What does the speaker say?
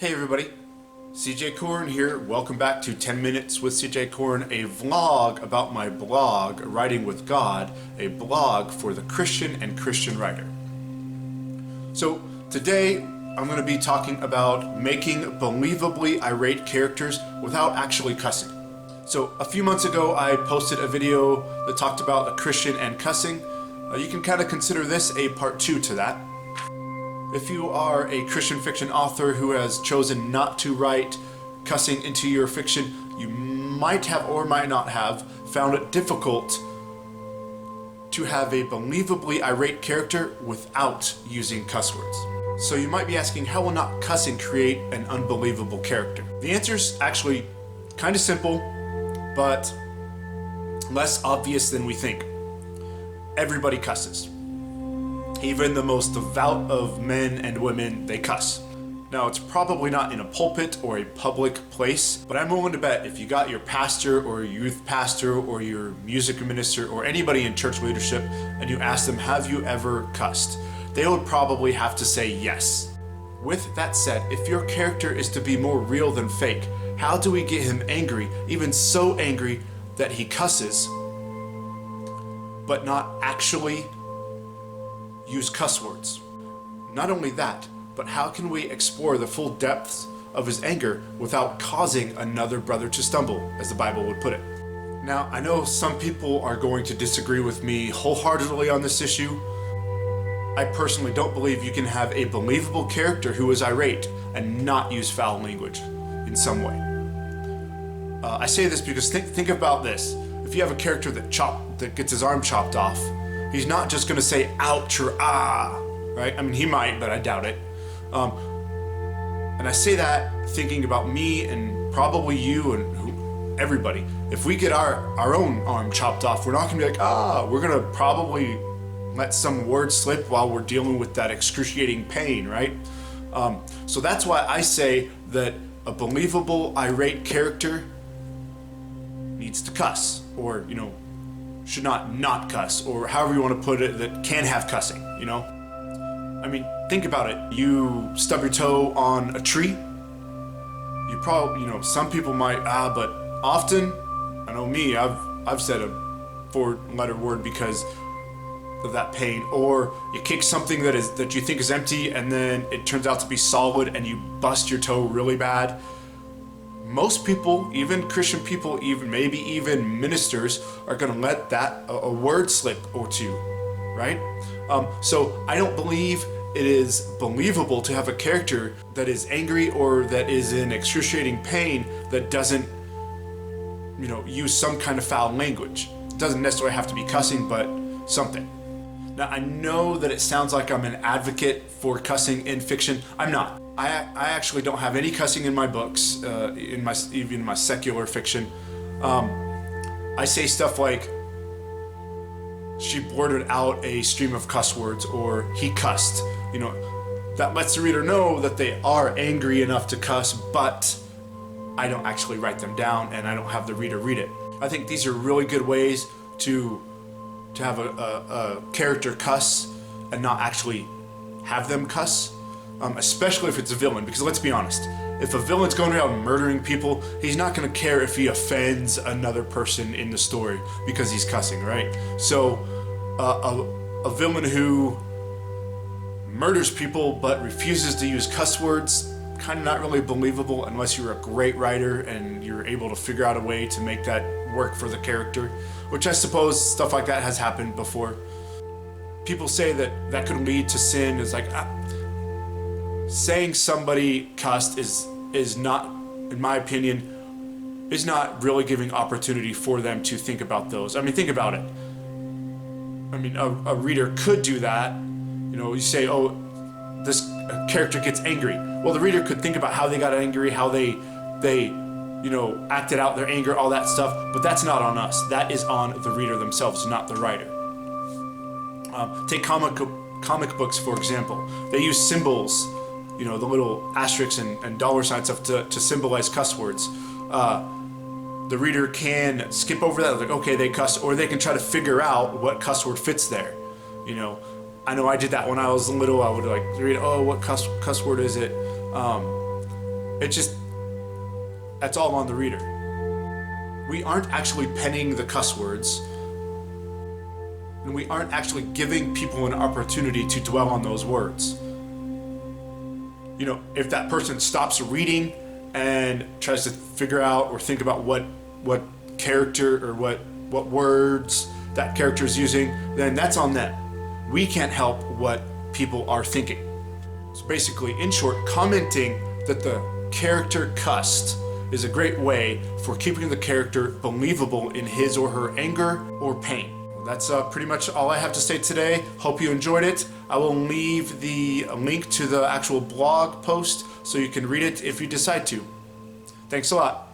Hey everybody, CJ Corn here. Welcome back to 10 Minutes with CJ Corn, a vlog about my blog, Writing with God, a blog for the Christian and Christian writer. So today I'm going to be talking about making believably irate characters without actually cussing. So a few months ago I posted a video that talked about a Christian and cussing. You can kind of consider this a part 2 to that. If you are a Christian fiction author who has chosen not to write cussing into your fiction, you might have or might not have found it difficult to have a believably irate character without using cuss words. So you might be asking, how will not cussing create an unbelievable character? The answer is actually kind of simple, but less obvious than we think. Everybody cusses. Even the most devout of men and women, they cuss. Now, it's probably not in a pulpit or a public place, but I'm willing to bet if you got your pastor or your youth pastor or your music minister or anybody in church leadership and you asked them, have you ever cussed? They would probably have to say yes. With that said, if your character is to be more real than fake, how do we get him angry, even so angry that he cusses, but not actually use cuss words? Not only that, but how can we explore the full depths of his anger without causing another brother to stumble, as the Bible would put it? Now, I know some people are going to disagree with me wholeheartedly on this issue. I personally don't believe you can have a believable character who is irate and not use foul language in some way. I say this because think about this. If you have a character that gets his arm chopped off, he's not just going to say ouch or ah, right? I mean, he might, but I doubt it. And I say that thinking about me and probably you and everybody. If we get our own arm chopped off, we're not going to be like, we're going to probably let some word slip while we're dealing with that excruciating pain, right? So that's why I say that a believable irate character needs to cuss, or, should not cuss, or however you want to put it, that can have cussing, I mean, think about it. You stub your toe on a tree. You probably, some people might, but often, I know me, I've said a 4-letter word because of that pain. Or you kick something that you think is empty and then it turns out to be solid and you bust your toe really bad. Most people, even Christian people, maybe even ministers, are going to let that a word slip or two, right? So I don't believe it is believable to have a character that is angry or that is in excruciating pain that doesn't, use some kind of foul language. It doesn't necessarily have to be cussing, but something. Now, I know that it sounds like I'm an advocate for cussing in fiction. I'm not. I actually don't have any cussing in my books, even in my secular fiction. I say stuff like, she blurted out a stream of cuss words, or he cussed. That lets the reader know that they are angry enough to cuss, but I don't actually write them down and I don't have the reader read it. I think these are really good ways to have a character cuss and not actually have them cuss. Especially if it's a villain, because let's be honest, if a villain's going around murdering people, he's not going to care if he offends another person in the story because he's cussing, right? So a villain who murders people but refuses to use cuss words, kind of not really believable unless you're a great writer and you're able to figure out a way to make that work for the character, which I suppose stuff like that has happened before. People say that could lead to sin. It's like, saying somebody cussed is not, in my opinion, is not really giving opportunity for them to think about those. I mean, think about it. I mean, a reader could do that. You say, this character gets angry. Well, the reader could think about how they got angry, how they acted out their anger, all that stuff, but that's not on us. That is on the reader themselves, not the writer. Take comic books, for example. They use symbols, the little asterisks and dollar sign stuff to symbolize cuss words. The reader can skip over that, like, okay, they cuss, or they can try to figure out what cuss word fits there. I know I did that when I was little. I would read, what cuss word is it? It's just, that's all on the reader. We aren't actually penning the cuss words, and we aren't actually giving people an opportunity to dwell on those words. You know, if that person stops reading and tries to figure out or think about what character or what words that character is using, then that's on them. We can't help what people are thinking. So basically, in short, commenting that the character cussed is a great way for keeping the character believable in his or her anger or pain. That's pretty much all I have to say today. Hope you enjoyed it. I will leave the link to the actual blog post so you can read it if you decide to. Thanks a lot.